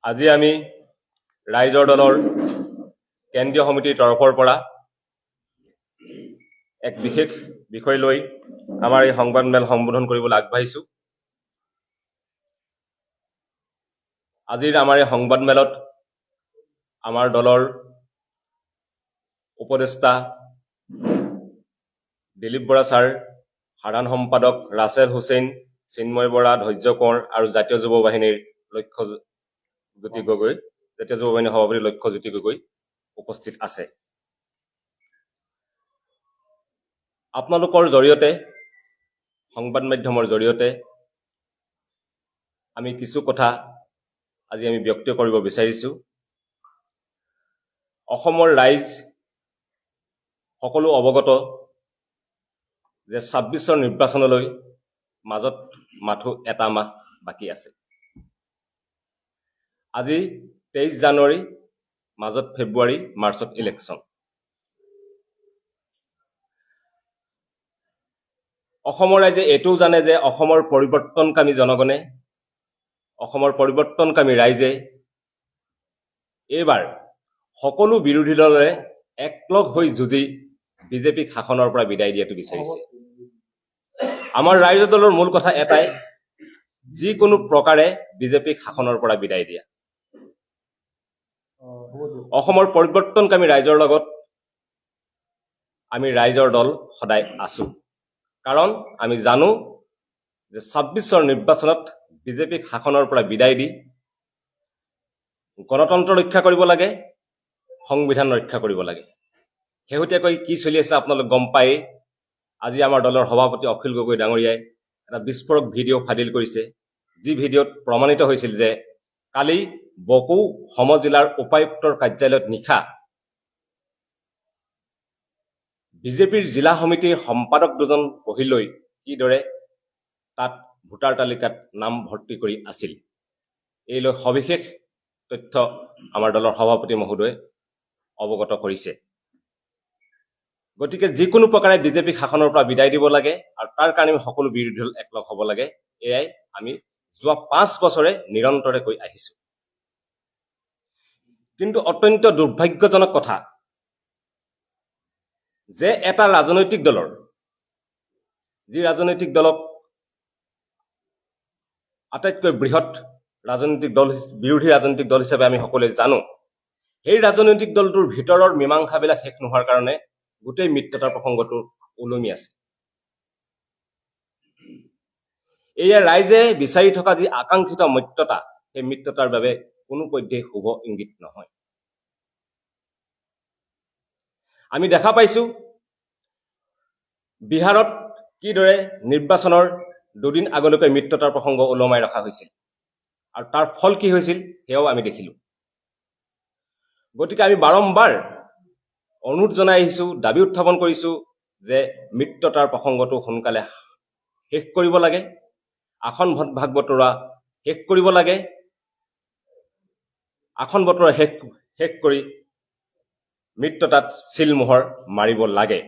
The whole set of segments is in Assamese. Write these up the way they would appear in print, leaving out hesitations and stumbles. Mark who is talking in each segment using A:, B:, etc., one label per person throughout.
A: আজি আমি ৰাইজৰ দলৰ কেন্দ্ৰীয় সমিতিৰ তৰফৰ পৰা এক বিশেষ বিষয় লৈ আমাৰ এই সংবাদমেল সম্বোধন কৰিবলৈ আগবাঢ়িছো। আজিৰ আমাৰ এই সংবাদমেলত আমাৰ দলৰ উপদেষ্টা দিলীপ বৰা ছাৰ, সাধাৰণ সম্পাদক ৰাছেল হুছেইন, চিন্ময় বৰা, ধৈৰ্য কোঁৱৰ আৰু জাতীয় যুৱ বাহিনীৰ জাতীয় যুৱ বাহিনীৰ সভাপতি লক্ষ্যজ্যোতি গগৈ উপস্থিত আছে। আপোনালোকৰ জৰিয়তে, সংবাদ মাধ্যমৰ জৰিয়তে আমি কিছু কথা আজি আমি ব্যক্ত কৰিব বিচাৰিছো। অসমৰ ৰাইজ সকলো অৱগত যে ২৬ৰ নিৰ্বাচনলৈ মাজত মাথো এটা মাহ বাকী আছে। আজি ২৩ জানুৱাৰী, মাজত ফেব্ৰুৱাৰী, মাৰ্চত ইলেকশ্যন। অসমৰ ৰাইজে এইটোও জানে যে অসমৰ পৰিৱৰ্তনকামী জনগণে, অসমৰ পৰিৱৰ্তনকামী ৰাইজে এইবাৰ সকলো বিৰোধী দলে একলগ হৈ যুঁজি বিজেপিক শাসনৰ পৰা বিদায় দিয়াটো বিচাৰিছে। আমাৰ ৰাইজৰ দলৰ মূল কথা এটাই, যিকোনো প্ৰকাৰে বিজেপিক শাসনৰ পৰা বিদায় দিয়া। অসমৰ পৰিৱৰ্তনকামী ৰাইজৰ লগত আমি ৰাইজৰ দল সদায় আছো। কাৰণ আমি জানো যে ২৬ৰ নিৰ্বাচনত বিজেপিক শাসনৰ পৰা বিদায় দি গণতন্ত্ৰ ৰক্ষা কৰিব লাগে, সংবিধান ৰক্ষা কৰিব লাগে। শেহতীয়াকৈ কি চলি আছে আপোনালোক গম পায়েই। আজি আমাৰ দলৰ সভাপতি অখিল গগৈ ডাঙৰীয়াই এটা বিস্ফোৰক ভিডিঅ' ফাদিল কৰিছে, যি ভিডিঅ'ত প্ৰমাণিত হৈছিল যে কালি বকো সমজিলাৰ উপায়ুক্তৰ কাৰ্যালয়ত নিশা বিজেপিৰ জিলা সমিতিৰ সম্পাদক দুজন বহি লৈ কিদৰে তাত ভোটাৰ তালিকাত নাম ভৰ্তি কৰি আছিল। এই লৈ সবিশেষ তথ্য আমাৰ দলৰ সভাপতি মহোদয়ে অৱগত কৰিছে। গতিকে যিকোনো প্ৰকাৰে বিজেপিক শাসনৰ পৰা বিদায় দিব লাগে আৰু তাৰ কাৰণে আমি সকলো বিৰোধী দল একলগ হ'ব লাগে। এয়াই আমি যোৱা ৫ বছৰে নিৰন্তৰে কৈ আহিছো। কিন্তু অত্যন্ত দুৰ্ভাগ্যজনক কথা যে এটা ৰাজনৈতিক দলৰ, যি ৰাজনৈতিক দলক আটাইতকৈ বৃহৎ ৰাজনৈতিক দল, বিৰোধী ৰাজনৈতিক দল হিচাপে আমি সকলোৱে জানো, সেই ৰাজনৈতিক দলটোৰ ভিতৰৰ মীমাংসাবিলাক শেষ নোহোৱাৰ কাৰণে গোটেই মিত্ৰতাৰ প্ৰসংগটো ওলমি আছে। এয়া ৰাইজে বিচাৰি থকা যি আকাংক্ষিত মিত্ৰতা, সেই মিত্ৰতাৰ বাবে কোনোপধ্যেই শুভ ইংগিত নহয়। আমি দেখা পাইছো বিহাৰত কিদৰে নিৰ্বাচনৰ দুদিন আগলৈকে মিত্ৰতাৰ প্ৰসংগ ওলমাই ৰখা হৈছিল আৰু তাৰ ফল কি হৈছিল সেয়াও আমি দেখিলো। গতিকে আমি বাৰম্বাৰ অনুৰোধ জনাই আহিছো, দাবী উত্থাপন কৰিছো যে মিত্ৰতাৰ প্ৰসংগটো সোনকালে শেষ কৰিব লাগে, আসন ভাগ বতৰা শেষ কৰিব লাগে, আসন বতৰা শেষ কৰি মিত্ৰতাত চিলমোহৰ মাৰিব লাগে।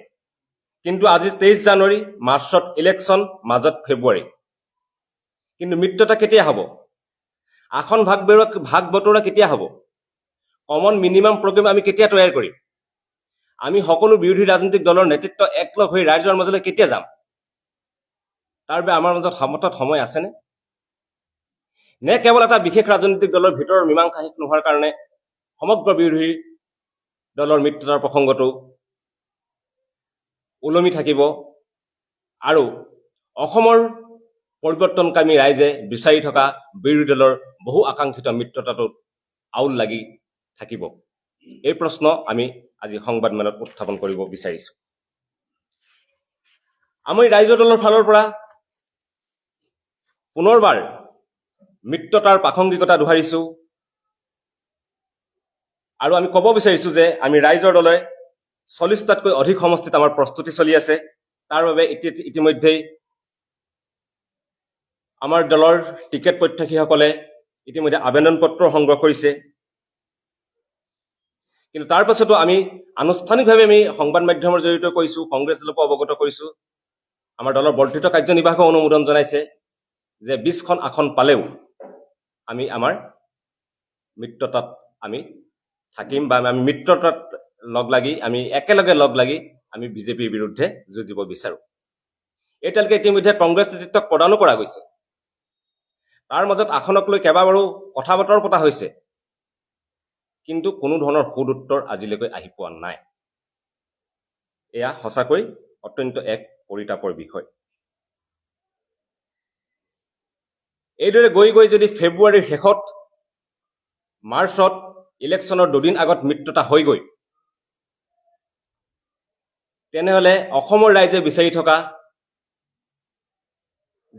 A: কিন্তু আজি ২৩ জানুৱাৰী, মাৰ্চত ইলেকশ্যন, মাজত ফেব্ৰুৱাৰী। কিন্তু মিত্ৰতা কেতিয়া হ'ব? আসন ভাগ বতৰা কেতিয়া হ'ব? কমন মিনিমাম প্ৰগ্ৰেম আমি কেতিয়া তৈয়াৰ কৰিম? আমি সকলো বিৰোধী ৰাজনৈতিক দলৰ নেতৃত্ব একলগ হৈ ৰাইজৰ মাজলৈ কেতিয়া যাম? তাৰ বাবে আমাৰ মাজত হাতত সময় আছেনে? নে কেৱল এটা বিশেষ ৰাজনৈতিক দলৰ ভিতৰৰ মীমাংসা শেষ নোহোৱাৰ কাৰণে সমগ্ৰ বিৰোধী দলৰ মিত্ৰতাৰ প্ৰসংগটো ওলমি থাকিব আৰু অসমৰ পৰিৱৰ্তনকামী ৰাইজে বিচাৰি থকা বিৰোধী দলৰ বহু আকাংক্ষিত মিত্ৰতাটোত আউল লাগি থাকিব? এই প্ৰশ্ন আমি আজি সংবাদমেলত উত্থাপন কৰিব বিচাৰিছো। আমি ৰাইজৰ দলৰ ফালৰ পৰা পুনৰবাৰ মিত্ৰতাৰ প্ৰাসংগিকতা দোহাৰিছো আৰু আমি ক'ব বিচাৰিছো যে আমি ৰাইজৰ দলে ৪০টাতকৈ অধিক সমষ্টিত আমাৰ প্ৰস্তুতি চলি আছে। তাৰ বাবে ইতিমধ্যেই আমাৰ দলৰ টিকেট প্ৰত্যাশীসকলে ইতিমধ্যে আবেদন পত্ৰ সংগ্ৰহ কৰিছে। কিন্তু তাৰ পাছতো আমি আনুষ্ঠানিকভাৱে আমি সংবাদ মাধ্যমৰ জৰিয়তে কৈছো, কংগ্ৰেছ দলকো অৱগত কৰিছো, আমাৰ দলৰ বৰ্ধিত কাৰ্যনিৰ্বাহকক অনুমোদন জনাইছে যে ২০খন আসন পালেও আমি আমাৰ মিত্ৰতাত আমি থাকিম বা আমি মিত্ৰতাত আমি একেলগে লগ লাগি আমি বিজেপিৰ বিৰুদ্ধে যুঁজিব বিচাৰো। এতিয়ালৈকে ইতিমধ্যে কংগ্ৰেছ নেতৃত্বক প্ৰদানো কৰা গৈছে। তাৰ মাজত আসনক লৈ কেইবাবাৰো কথা বতৰা পতা হৈছে, কিন্তু কোনো ধৰণৰ সুদুত্তৰ আজিলৈকে আহি পোৱা নাই। এয়া সঁচাকৈ অত্যন্ত এক পৰিতাপৰ বিষয়। এইদৰে গৈ গৈ যদি ফেব্ৰুৱাৰীৰ শেষত মাৰ্চত ইলেকশ্যনৰ দুদিন আগত মিত্ৰতা হৈ গৈ, তেনেহলে অসমৰ ৰাইজে বিচাৰি থকা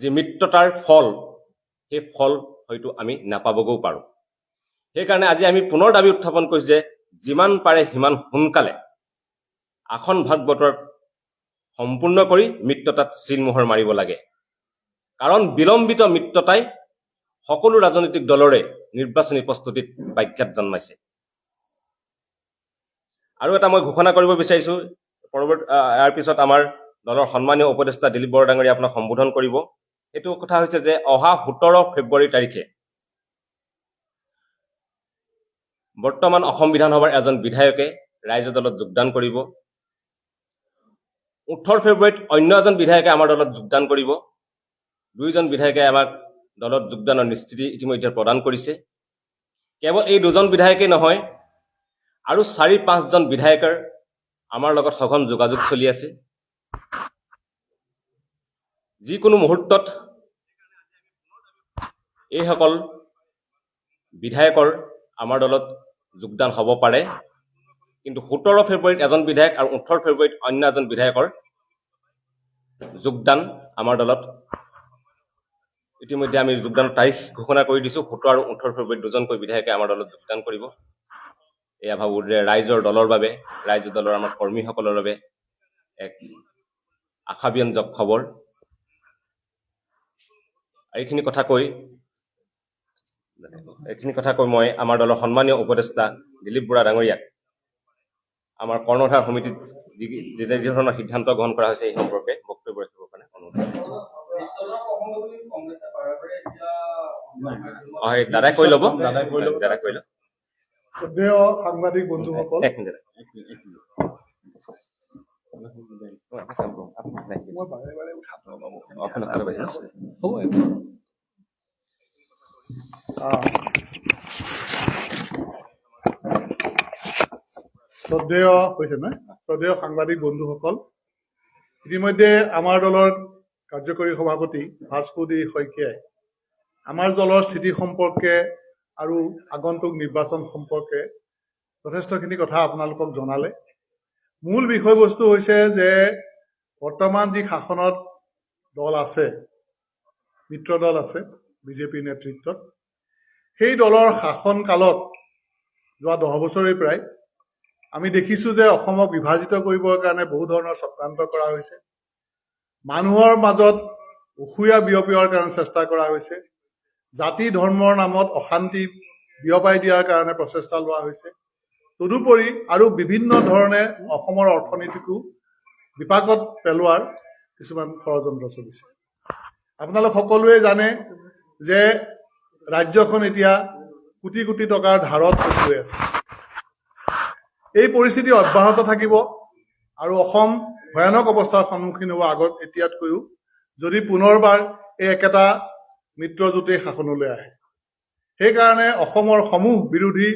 A: যি মিত্ৰতাৰ ফল, সেই ফল হয়তো আমি নাপাবগৈও পাৰোঁ। সেইকাৰণে আজি আমি পুনৰ দাবী উত্থাপন কৰিছোঁ যে যিমান পাৰে সিমান সোনকালে আসন ভাগ বতৰা সম্পূৰ্ণ কৰি মিত্ৰতাত চিলমোহৰ মাৰিব লাগে। কাৰণ বিলম্বিত মিত্ৰতাই সকলো ৰাজনৈতিক দলৰে নিৰ্বাচনী প্ৰস্তুতিত ব্যাঘাত জন্মাইছে। আৰু এটা মই ঘোষণা কৰিব বিচাৰিছোঁ, ইয়াৰ পিছত আমাৰ দলৰ সন্মানীয় উপদেষ্টা দিলীপ বৰা ডাঙৰীয়া আপোনাক সম্বোধন কৰিব। এইটো কথা হৈছে যে অহা 17 ফেব্ৰুৱাৰী তাৰিখে বৰ্তমান অসম বিধানসভাৰ এজন বিধায়কে ৰাইজৰ দলত যোগদান কৰিব। 18 ফেব্ৰুৱাৰীত অন্য এজন বিধায়কে আমাৰ দলত যোগদান কৰিব। 2জন বিধায়কে আমাক দলত যোগদানৰ নিশ্চিতি ইতিমধ্যে প্ৰদান কৰিছে। কেৱল এই 2জন বিধায়কেই নহয়, আৰু 4-5জন বিধায়কৰ আমাৰ লগত সঘন যোগাযোগ চলি আছে। যিকোনো মুহূৰ্তত এইসকল বিধায়কৰ আমাৰ দলত যোগদান হ'ব পাৰে। কিন্তু 17 ফেব্ৰুৱাৰীত এজন বিধায়ক আৰু 18 ফেব্ৰুৱাৰীত অন্য এজন বিধায়কৰ যোগদান আমাৰ দলত ইতিমধ্যে আমি যোগদানৰ তাৰিখ ঘোষণা কৰি দিছোঁ। 17 আৰু 18 ফেব্ৰুৱাৰীত 2জনকৈ বিধায়কে আমাৰ দলত যোগদান কৰিব। এয়া ভাবোঁ যে ৰাইজৰ দলৰ বাবে, ৰাইজৰ দলৰ আমাৰ কৰ্মীসকলৰ বাবে এক আশাব্যঞ্জক খবৰ। এইখিনি কথা কৈ মই আমাৰ দলৰ সন্মানীয় উপদেষ্টা দিলীপ বৰা ডাঙৰীয়াক আমাৰ কৰ্ণধাৰ সমিতিত যি ধৰণৰ সিদ্ধান্ত গ্ৰহণ কৰা হৈছে এই সম্পৰ্কে বক্তব্য ৰাখিবৰ কাৰণে অনুৰোধ কৰিছোঁ। দাদাই কৈ ল'ব।
B: সাংবাদিক বন্ধুসকল, শ্ৰদ্ধেয় সাংবাদিক বন্ধুসকল, ইতিমধ্যে আমাৰ দলৰ কাৰ্যকৰী সভাপতি ভাস্কুদি শইকীয়াই আমাৰ দলৰ স্থিতি সম্পৰ্কে আৰু আগন্তুক নিৰ্বাচন সম্পৰ্কে যথেষ্টখিনি কথা আপোনালোকক জনালে। মূল বিষয়বস্তু হৈছে যে বৰ্তমান যি শাসনত দল আছে, মিত্ৰ দল আছে বিজেপি নেতৃত্বত, সেই দলৰ শাসন কালত যোৱা 10 বছৰেই প্ৰায় আমি দেখিছোঁ যে অসমক বিভাজিত কৰিবৰ কাৰণে বহু ধৰণৰ চক্ৰান্ত কৰা হৈছে। মানুহৰ মাজত অসূয়া বিয়পোৱাৰ কাৰণে চেষ্টা কৰা হৈছে। জাতি ধৰ্মৰ নামত অশান্তি বিয়পাই দিয়াৰ কাৰণে প্ৰচেষ্টা লোৱা হৈছে। তদুপৰি আৰু বিভিন্ন ধৰণে অসমৰ অৰ্থনীতিকো বিপাকত পেলোৱাৰ কিছুমান ষড়যন্ত্ৰ চলিছে। আপোনালোক সকলোৱে জানে যে ৰাজ্যখন এতিয়া কোটি কোটি টকাৰ ধাৰত গৈ আছে। এই পৰিস্থিতি অব্যাহত থাকিব আৰু অসম ভয়ানক অৱস্থাৰ সন্মুখীন হ'ব আগত এতিয়াতকৈও, যদি পুনৰবাৰ এই একেটা মিত্ৰজোঁটেই শাসনলৈ আহে। সেইকাৰণে অসমৰ সমূহ বিৰোধী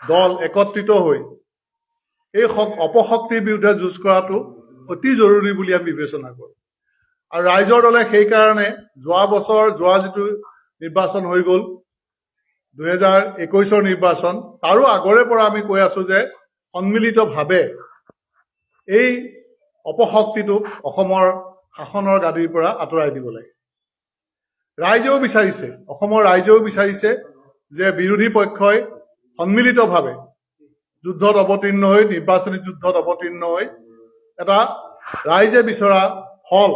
B: দল একত্ৰিত হৈ এই অপশক্তিৰ বিৰুদ্ধে যুঁজ কৰাটো অতি জৰুৰী বুলি আমি বিবেচনা কৰোঁ। আৰু ৰাইজৰ দলে সেইকাৰণে যোৱা যিটো নিৰ্বাচন হৈ গ'ল 2021 নিৰ্বাচন, তাৰো আগৰে পৰা আমি কৈ আছো যে সন্মিলিতভাৱে এই অপশক্তিটোক অসমৰ শাসনৰ গাদীৰ পৰা আঁতৰাই দিব লাগে। ৰাইজেও বিচাৰিছে, অসমৰ ৰাইজেও বিচাৰিছে যে বিৰোধী পক্ষই সন্মিলিতভাৱে যুদ্ধত অৱতীৰ্ণ হৈ, নিৰ্বাচনী যুদ্ধত অৱতীৰ্ণ হৈ এটা ৰাইজে বিচৰা ফল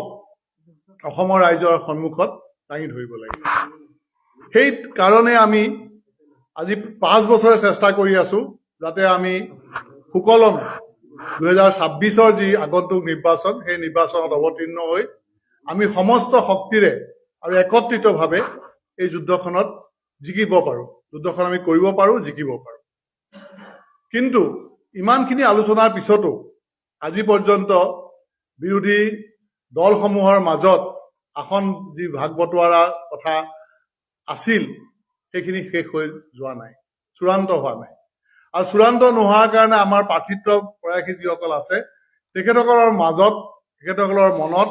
B: অসমৰ ৰাইজৰ সন্মুখত দাঙি ধৰিব লাগে। সেই কাৰণে আমি আজি 5 বছৰে চেষ্টা কৰি আছো যাতে আমি সুকলমে 2026 যি আগন্তুক নিৰ্বাচন, সেই নিৰ্বাচনত অৱতীৰ্ণ হৈ আমি সমস্ত শক্তিৰে আৰু একত্ৰিতভাৱে এই যুদ্ধখনত জিকিব পাৰোঁ, যুদ্ধখন আমি কৰিব পাৰোঁ, জিকিব পাৰোঁ। কিন্তু ইমানখিনি আলোচনাৰ পিছতো আজি পৰ্যন্ত বিৰোধী দলসমূহৰ মাজত আসন যি ভাগ বটোৱাৰা কথা আছিল সেইখিনি শেষ হৈ যোৱা নাই, চূড়ান্ত হোৱা নাই। আৰু চূড়ান্ত নোহোৱাৰ কাৰণে আমাৰ প্ৰাৰ্থিত্ব প্ৰয়াসী যিসকল আছে তেখেতসকলৰ মাজত, তেখেতসকলৰ মনত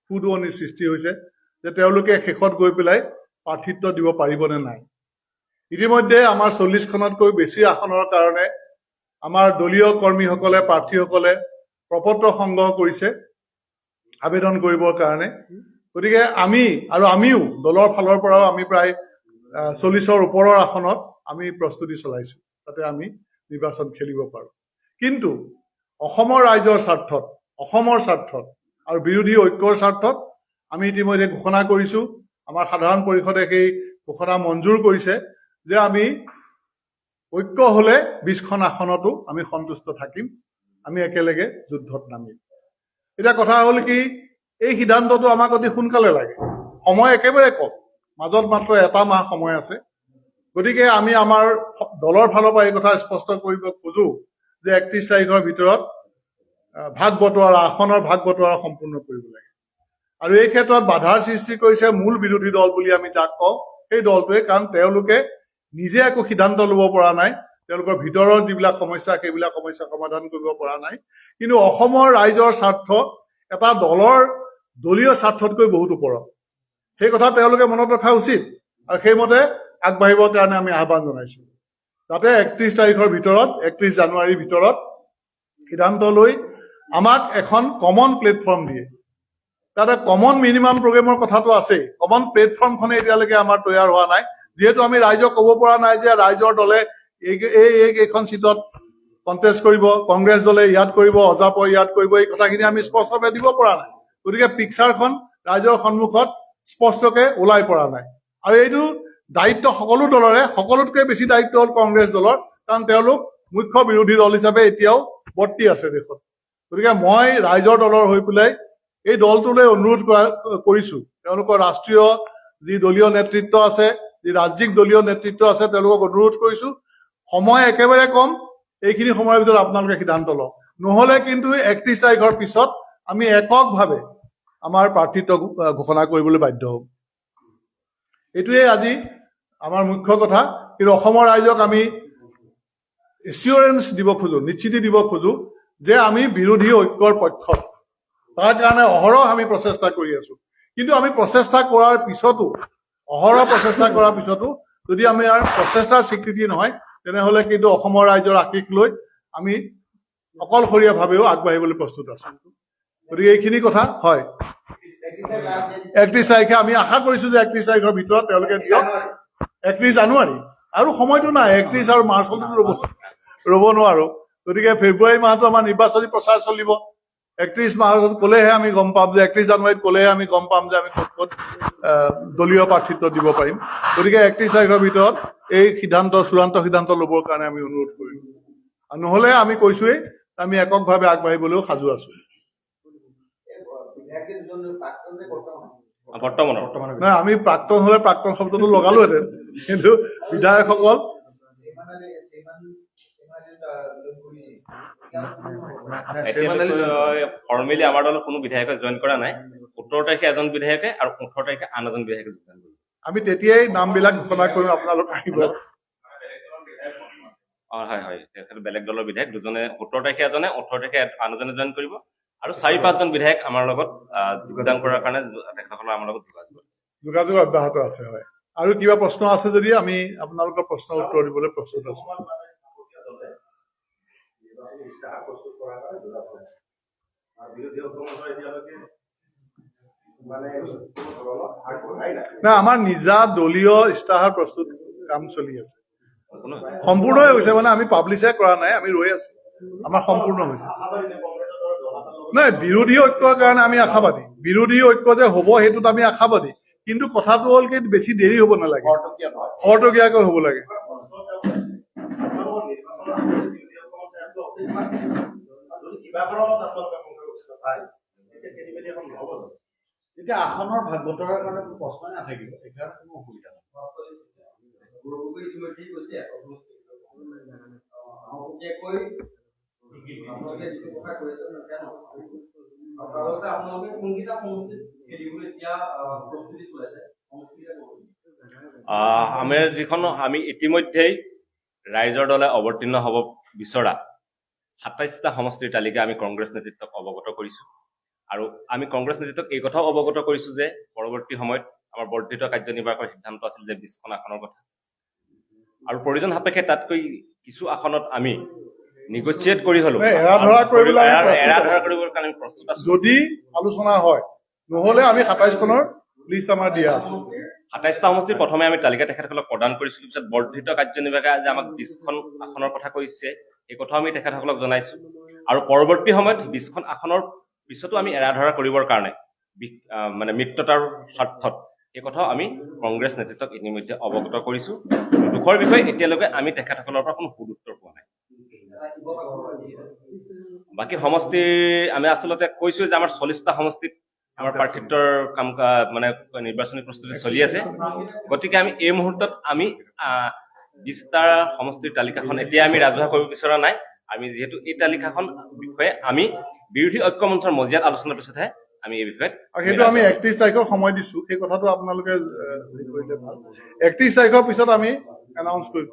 B: সুদুৱনিৰ সৃষ্টি হৈছে যে তেওঁলোকে শেষত গৈ পেলাই প্ৰাৰ্থিত্ব দিব পাৰিবনে নাই। ইতিমধ্যে আমাৰ 40খনতকৈ বেছি আসনৰ কাৰণে আমাৰ দলীয় কৰ্মীসকলে, প্ৰাৰ্থীসকলে প্ৰপত্ৰ সংগ্ৰহ কৰিছে আবেদন কৰিবৰ কাৰণে। গতিকে আমিও দলৰ ফালৰ পৰাও আমি প্ৰায় 40ৰ ওপৰৰ আসনত আমি প্ৰস্তুতি চলাইছোঁ যাতে আমি নিৰ্বাচন খেলিব পাৰোঁ। কিন্তু অসমৰ ৰাইজৰ স্বাৰ্থত, অসমৰ স্বাৰ্থত আৰু বিৰোধী ঐক্যৰ স্বাৰ্থত আমি ইতিমধ্যে ঘোষণা কৰিছোঁ, আমাৰ সাধাৰণ পৰিষদে সেই ঘোষণা মঞ্জুৰ কৰিছে যে আমি ঐক্য হ'লে 20খন আসনতো আমি সন্তুষ্ট থাকিম, আমি একেলগে যুদ্ধত নামিম। এতিয়া কথা হ'ল কি, এই সিদ্ধান্তটো আমাক অতি সোনকালে লাগে, সময় একেবাৰে কম, মাজত মাত্ৰ এটা মাহ সময় আছে। গতিকে আমি আমাৰ দলৰ ফালৰ পৰা এই কথা স্পষ্ট কৰিব খোজোঁ যে 31 তাৰিখৰ ভিতৰত আসনৰ ভাগ বটোৱাৰা সম্পূৰ্ণ কৰিব লাগে। আৰু এই ক্ষেত্ৰত বাধাৰ সৃষ্টি কৰিছে মূল বিৰোধী দল বুলি আমি যাক কওঁ সেই দলটোৱে, কাৰণ তেওঁলোকে নিজে একো সিদ্ধান্ত ল'ব পৰা নাই, তেওঁলোকৰ ভিতৰৰ যিবিলাক সমস্যা সেইবিলাক সমস্যা সমাধান কৰিব পৰা নাই। কিন্তু অসমৰ ৰাইজৰ স্বাৰ্থ এটা দলীয় স্বাৰ্থতকৈ বহুত ওপৰত, সেই কথা তেওঁলোকে মনত ৰখা উচিত আৰু সেইমতে আগবাঢ়িবৰ কাৰণে আমি আহ্বান জনাইছোঁ যাতে 31 জানুৱাৰীৰ ভিতৰত সিদ্ধান্ত লৈ আমাক এখন কমন প্লেটফৰ্ম দিয়ে। তাতে কমন মিনিমাম প্ৰগ্ৰেমৰ কথাটো আছেই, কমন প্লেটফৰ্মখনে এতিয়ালৈকে আমাৰ তৈয়াৰ হোৱা নাই। যিহেতু আমি ৰাইজক ক'ব পৰা নাই যে ৰাইজৰ দলে এইখন চিটত কণ্টেষ্ট কৰিব, কংগ্ৰেছ দলে ইয়াত কৰিব, অজাপই ইয়াত কৰিব, এই কথাখিনি আমি স্পষ্টভাৱে দিব পৰা নাই। গতিকে পিকচাৰখন ৰাইজৰ সন্মুখত স্পষ্টকৈ ওলাই পৰা নাই। আৰু এইটো দায়িত্ব সকলো দলৰে, সকলোতকৈ বেছি দায়িত্ব হ'ল কংগ্ৰেছ দলৰ, কাৰণ তেওঁলোক মুখ্য বিৰোধী দল হিচাপে এতিয়াও বৰ্তি আছে দেশত। গতিকে মই ৰাইজৰ দলৰ হৈ পেলাই এই দলটোলৈ অনুৰোধ কৰিছোঁ, তেওঁলোকৰ ৰাষ্ট্ৰীয় যি দলীয় নেতৃত্ব আছে, যি ৰাজ্যিক দলীয় নেতৃত্ব আছে, তেওঁলোকক অনুৰোধ কৰিছোঁ সময় একেবাৰে কম, এইখিনি সময়ৰ ভিতৰত আপোনালোকে সিদ্ধান্ত লওক, নহ'লে কিন্তু 31 তাৰিখৰ পিছত আমি এককভাৱে আমাৰ প্ৰাৰ্থিত্ব ঘোষণা কৰিবলৈ বাধ্য হ'ম। এইটোৱেই আজি আমাৰ মুখ্য কথা। কিন্তু অসমৰ ৰাইজক আমি এচিয়ৰেঞ্চ দিব খোজোঁ, নিশ্চিতি দিব খোজোঁ যে আমি বিৰোধী ঐক্যৰ পক্ষত, তাৰ কাৰণে অহৰহ আমি প্ৰচেষ্টা কৰি আছোঁ। কিন্তু আমি প্ৰচেষ্টা কৰাৰ পিছতো, অহৰহ প্ৰচেষ্টা কৰাৰ পিছতো যদি আমাৰ প্ৰচেষ্টাৰ স্বীকৃতি নহয়, তেনেহ'লে কিন্তু অসমৰ ৰাইজৰ আশীষ লৈ আমি অকলশৰীয়াভাৱেও আগবাঢ়িবলৈ প্ৰস্তুত আছোঁ। গতিকে এইখিনি কথা হয়। 31 তাৰিখে আমি আশা কৰিছোঁ যে 31 তাৰিখৰ ভিতৰত তেওঁলোকে দিয়ক। 31 জানুৱাৰী আৰু সময়টো নাই, 31 আৰু মাৰ্চতো ৰ'ব নোৱাৰোঁ। গতিকে ফেব্ৰুৱাৰী মাহতো আমাৰ নিৰ্বাচনী প্ৰচাৰ চলিব। 31 মাহত ক'লেহে আমি গম পাম যে 31 জানুৱাৰীত ক'লেহে আমি গম পাম যে আমি ক'ত ক'ত দলীয় প্ৰাৰ্থিত্ব দিব পাৰিম। গতিকে 31 তাৰিখৰ ভিতৰত এই চূড়ান্ত সিদ্ধান্ত ল'বৰ কাৰণে আমি অনুৰোধ কৰিম। আৰু নহ'লে আমি কৈছোঁৱেই আমি এককভাৱে আগবাঢ়িবলৈও সাজু আছোঁ। নাই, আমি প্ৰাক্তন হ'লে প্ৰাক্তন শব্দটো লগালোহেঁতেন, কিন্তু বিধায়কসকল
A: ফৰ্মেলি আমাৰ দলত কোনো বিধায়কে জইন কৰা নাই। 17 তাৰিখে এজন বিধায়কে আৰু 18 তাৰিখে আন এজন বিধায়কে জইন কৰিব।
B: আমি তেতিয়াই নামবিলাক ঘোষণা কৰিম, আপোনালোক আহিব।
A: হয় হয়, বেলেগ দলৰ বিধায়ক দুজনে 17 তাৰিখে এজনে, 18 তাৰিখে আন এজনে জইন কৰিব আৰু 4-5জন বিধায়ক আমাৰ লগত যোগদান কৰাৰ কাৰণে তেখেতসকলৰ আমাৰ লগত
B: যোগাযোগ অব্যাহত আছে। হয়, আৰু কিবা প্ৰশ্ন আছে যদি আমি আপোনালোকৰ প্ৰশ্নৰ উত্তৰ দিবলৈ প্ৰস্তুত আছোঁ। নাই, আমাৰ নিজা দলীয় ইস্তাহাৰ প্ৰস্তুত কাম চলি আছে, সম্পূৰ্ণ হৈ গৈছে। মানে আমি পাব্লিছে কৰা নাই, আমি ৰৈ আছো, আমাৰ সম্পূৰ্ণ হৈছে। নাই, বিৰোধী ঐক্যৰ কাৰণে আমি আশাবাদী, বিৰোধী ঐক্য যে হ'ব সেইটোত আমি আশাবাদী। কিন্তু কথাটো হ'ল কি, বেছি দেৰি হ'ব নালাগে, খৰতকীয়াকৈ হ'ব লাগে।
C: এতিয়া আসনৰ ভাগ বতৰাৰ কাৰণে প্ৰশ্নই নাথাকিব, সেইকাৰণে কোনো অসুবিধা নহয়।
A: আমি ইতিমধ্যেই ৰাইজৰ দলে অৱতীৰ্ণ হ'ব বিচৰা ২৭টা সমষ্টিৰ তালিকা আমি কংগ্ৰেছ নেতৃত্বক অৱগত কৰিছো আৰু আমি কংগ্ৰেছ নেতৃত্বক এই কথাও অৱগত কৰিছো যে পৰৱৰ্তী সময়ত আমাৰ বৰ্ধিত কাৰ্যনিৰ্বাহকৰ সিদ্ধান্ত আছিল যে ২০খন আসনৰ কথা আৰু প্ৰয়োজন সাপেক্ষে তাতকৈ কিছু আসনত আমি নেগচিয়েট কৰি হলো
B: এৰা ধৰা কৰিবলৈ আমি প্ৰস্তুত
A: এৰা
B: আছো।
A: ধৰা কৰিবৰ কাৰণে আমি প্ৰস্তুত আছো
B: যদি আলোচনা হয় নহ'লে আমি ২৭খনৰ লিষ্ট আমাৰ দিয়া আছে
A: ২৭টা সমষ্টিৰ প্ৰথমে আমি তালিকা তেখেতসকলক প্ৰদান কৰিছিলো পিছত বৰ্ধিত কাৰ্যনিৰ্বাহকে যে আমাক ২০খন আসনৰ কথা কৈছে এই কথাও আমি তেখেতসকলক জনাইছো আৰু পৰৱৰ্তী সময়ত ২০খন আসনৰ পিছতো আমি এৰা ধৰা কৰিবৰ কাৰণে মানে মিত্ৰতাৰ স্বাৰ্থত এই কথাও আমি কংগ্ৰেছ নেতৃত্বক ইতিমধ্যে অৱগত কৰিছো দুখৰ বিষয়ে এতিয়ালৈকে আমি তেখেতসকলৰ পৰা কোনো সুদুত্তৰ পোৱা নাই বাকী সমষ্টি আমি আচলতে কৈছো যে আমাৰ ৪০টা সমষ্টিত আমাৰ প্ৰাৰ্থিত্বৰ কাম মানে নিৰ্বাচনী প্ৰস্তুতি চলি আছে গতিকে আমি এই মুহূৰ্তত আমি ২০টা সমষ্টিৰ তালিকাখন এতিয়া আমি ৰাজহুৱা কৰিব বিচৰা নাই আমি যিহেতু এই তালিকাখন বিষয়ে আমি বিৰোধী ঐক্য মঞ্চৰ মজিয়াত আলোচনাৰ পিছতহে আমি এই বিষয়ত
B: আৰু সেইটো আমি ৩১ তাৰিখৰ সময় দিছো সেই কথাটো আপোনালোকে হেৰি কৰিলে ভাল ৩১ তাৰিখৰ পিছত আমি এনাউন্স কৰিম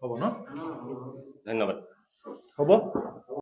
B: হ'ব ন
A: ধন্যবাদ
B: হ'ব